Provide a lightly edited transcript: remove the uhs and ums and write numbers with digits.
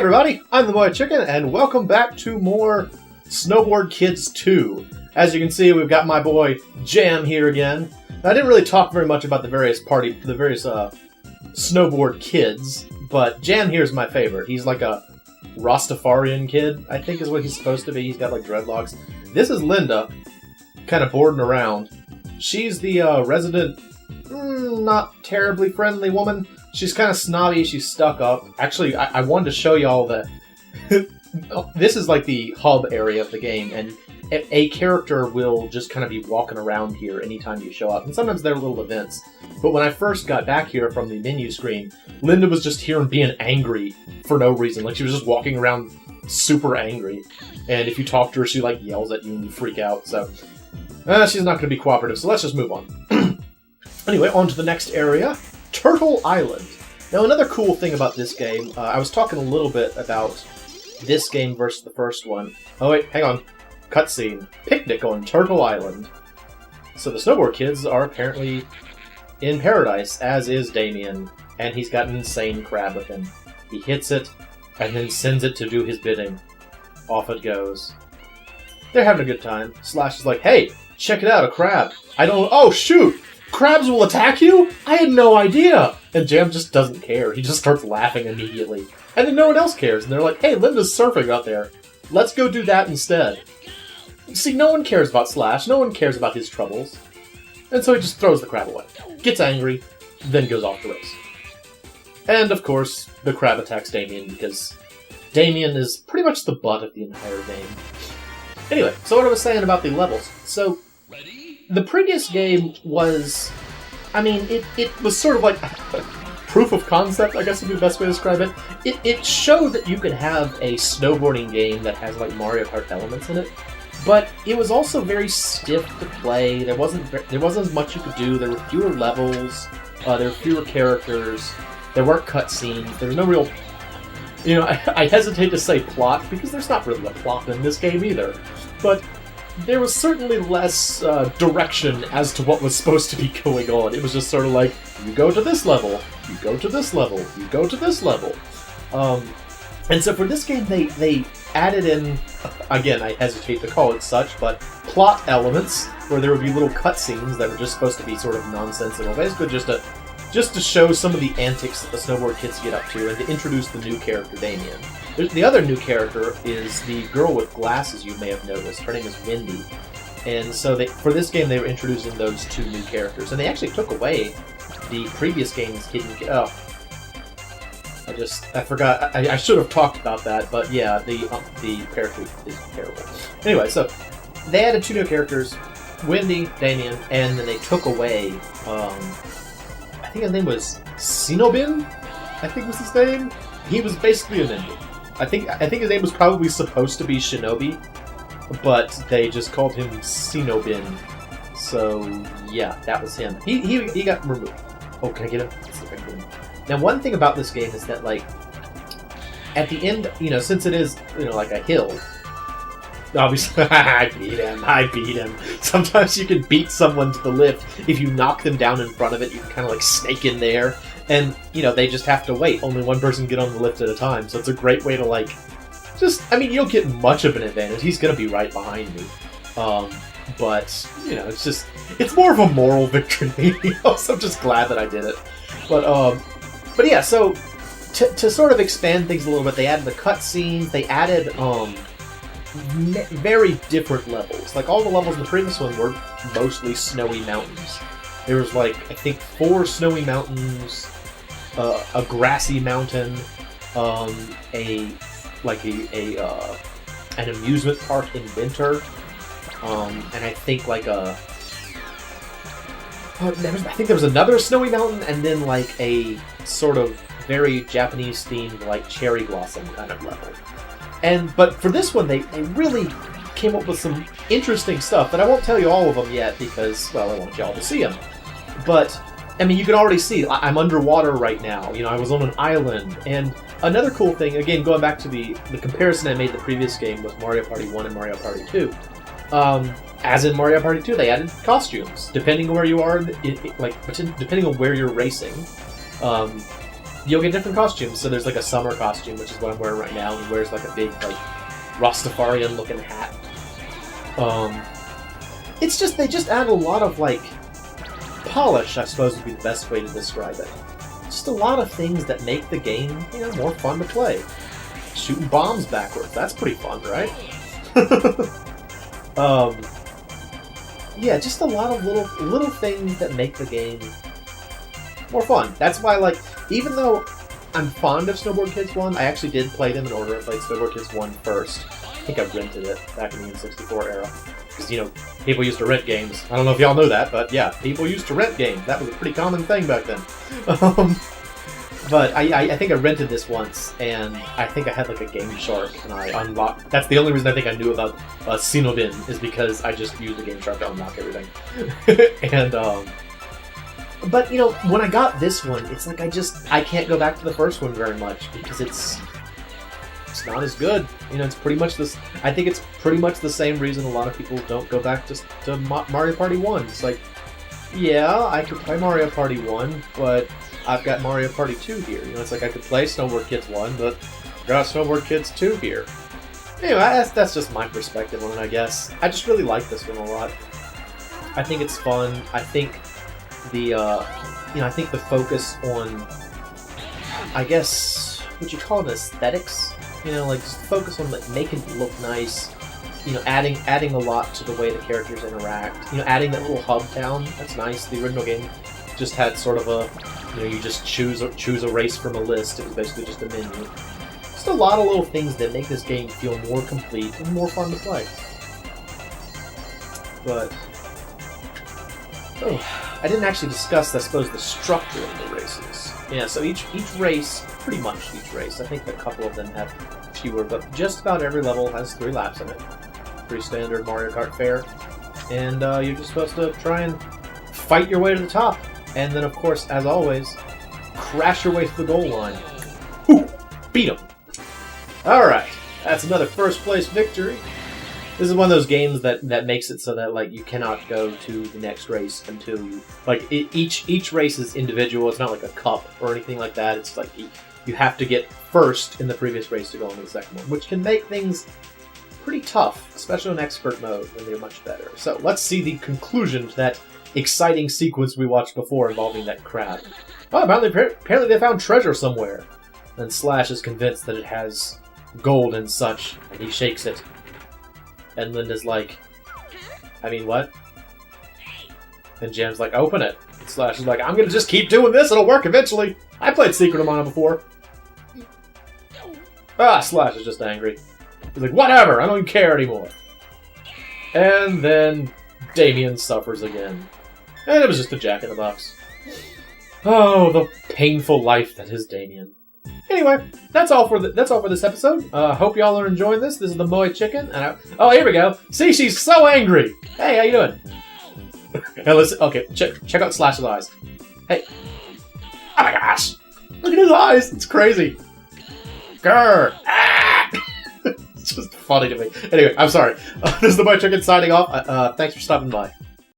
everybody, I'm the MoeChicken, and welcome back to more Snowboard Kids 2. As you can see, we've got my boy Jam here again. Now, I didn't really talk very much about the various Snowboard kids, but Jam here is my favorite. He's like a Rastafarian kid, I think is what he's supposed to be. He's got like dreadlocks. This is Linda, kind of boarding around. She's the resident, not terribly friendly woman. She's kind of snobby, she's stuck up. Actually, I wanted to show y'all that this is like the hub area of the game, and a character will just kind of be walking around here anytime you show up. And sometimes there are little events. But when I first got back here from the menu screen, Linda was just here and being angry for no reason. Like, she was just walking around super angry. And if you talk to her, she like yells at you and you freak out. So, she's not going to be cooperative, so let's just move on. Anyway, on to the next area. Turtle Island. Now, another cool thing about this game, I was talking a little bit about this game versus the first one. Oh wait, hang on. Cutscene. Picnic on Turtle Island. So the Snowboard kids are apparently in paradise, as is Damien, and he's got an insane crab with him. He hits it, and then sends it to do his bidding. Off it goes. They're having a good time. Slash is like, hey, check it out, a crab. Oh shoot! Crabs will attack you? I had no idea! And Jam just doesn't care. He just starts laughing immediately. And then no one else cares. And they're like, hey, Linda's surfing out there. Let's go do that instead. See, no one cares about Slash. No one cares about his troubles. And so he just throws the crab away. Gets angry, then goes off the race. And, of course, the crab attacks Damien because Damien is pretty much the butt of the entire game. Anyway, so what I was saying about the levels. So, the previous game was, it was sort of like proof of concept, I guess would be the best way to describe it. It showed that you could have a snowboarding game that has like Mario Kart elements in it, but it was also very stiff to play. There wasn't as much you could do. There were fewer levels. There were fewer characters. There weren't cutscenes. There was no real, I hesitate to say plot because there's not really a plot in this game either, but there was certainly less direction as to what was supposed to be going on. It was just sort of like, you go to this level, you go to this level, you go to this level. And so for this game, they added in, again, I hesitate to call it such, but plot elements, where there would be little cutscenes that were just supposed to be sort of nonsensical, basically just to show some of the antics that the Snowboard kids get up to, and to introduce the new character, Damien. The other new character is the girl with glasses you may have noticed. Her name is Wendy. And so for this game, they were introducing those two new characters. And they actually took away the previous game's hidden... Oh. I forgot. I should have talked about that, but yeah, the character is terrible. Anyway, so they added two new characters, Wendy, Damien, and then they took away... I think his name was Sinobin? I think was his name? He was basically a ninja. I think his name was probably supposed to be Shinobi, but they just called him Sinobin. So yeah, that was him. He got removed. Oh, can I get him? Let's see if I can get him. Now, one thing about this game is that, like, at the end, since it is, like a hill, obviously, I beat him. Sometimes you can beat someone to the lift. If you knock them down in front of it, you can kind of, like, snake in there. And, they just have to wait. Only one person can get on the lift at a time. So it's a great way to, like, you don't get much of an advantage. He's going to be right behind me. But, it's more of a moral victory. So I'm just glad that I did it. But yeah, so to sort of expand things a little bit, they added the cutscenes. They added, very different levels. Like, all the levels in the previous one were mostly snowy mountains. There was, like, I think 4 snowy mountains, a grassy mountain, an amusement park in winter, and I think, like, I think there was another snowy mountain, and then, like, a sort of very Japanese-themed, like, cherry blossom kind of level. But for this one, they really came up with some interesting stuff, but I won't tell you all of them yet because, well, I want y'all to see them. But, you can already see, I'm underwater right now. I was on an island. And another cool thing, again, going back to the comparison I made the previous game with Mario Party 1 and Mario Party 2. As in Mario Party 2, they added costumes. Depending on where you are, depending on where you're racing, you'll get different costumes. So there's like a summer costume, which is what I'm wearing right now. He wears like a big like Rastafarian looking hat. It's just they just add a lot of like polish, I suppose would be the best way to describe it. Just a lot of things that make the game, more fun to play. Shooting bombs backwards, that's pretty fun, right? Yeah, just a lot of little things that make the game more fun. That's why, like, even though I'm fond of Snowboard Kids 1, I actually did play them in order. I played Snowboard Kids 1 first. I think I rented it back in the N64 era. Because, people used to rent games. I don't know if y'all know that, but yeah, people used to rent games. That was a pretty common thing back then. But I think I rented this once, and I think I had like a Game Shark, and I unlocked... That's the only reason I think I knew about Sinobin, is because I just used the Game Shark to unlock everything. And, but, when I got this one, it's like I can't go back to the first one very much, because it's not as good. It's pretty much this... I think it's pretty much the same reason a lot of people don't go back to Mario Party 1. It's like, yeah, I could play Mario Party 1, but I've got Mario Party 2 here. It's like I could play Snowboard Kids 1, but I've got Snowboard Kids 2 here. Anyway, that's just my perspective on it, I guess. I just really like this one a lot. I think it's fun. I think I think the focus on, I guess, what you call it, aesthetics? Like just focus on like making it look nice. Adding a lot to the way the characters interact. Adding that little hub town. That's nice. The original game just had sort of a, you just choose a race from a list. It was basically just a menu. Just a lot of little things that make this game feel more complete and more fun to play. But I didn't actually discuss, I suppose, the structure of the races. Yeah, so each race, pretty much each race, I think a couple of them have fewer, but just about every level has 3 laps in it. Pretty standard Mario Kart fare. And you're just supposed to try and fight your way to the top. And then, of course, as always, crash your way to the goal line. Whew! Beat him! Alright, that's another first place victory. This is one of those games that makes it so that, like, you cannot go to the next race until you... Like, each race is individual. It's not like a cup or anything like that. It's like you have to get first in the previous race to go into the second one, which can make things pretty tough, especially in expert mode when they're much better. So, let's see the conclusion to that exciting sequence we watched before involving that crab. Oh, apparently they found treasure somewhere. And Slash is convinced that it has gold and such, and he shakes it. And Linda's like, I mean, what? And Jam's like, open it. And Slash is like, I'm gonna just keep doing this, it'll work eventually. I played Secret of Mana before. Slash is just angry. He's like, whatever, I don't even care anymore. And then Damien suffers again. And it was just a jack-in-the-box. Oh, the painful life that is Damien. Anyway, that's all for this episode. Hope y'all are enjoying this. This is the MoeChicken, and oh, here we go. See, she's so angry. Hey, how you doing? Now listen. Okay, check out Slash's eyes. Hey. Oh my gosh! Look at his eyes. It's crazy. Grr. Ah! It's just funny to me. Anyway, I'm sorry. This is the MoeChicken signing off. Thanks for stopping by.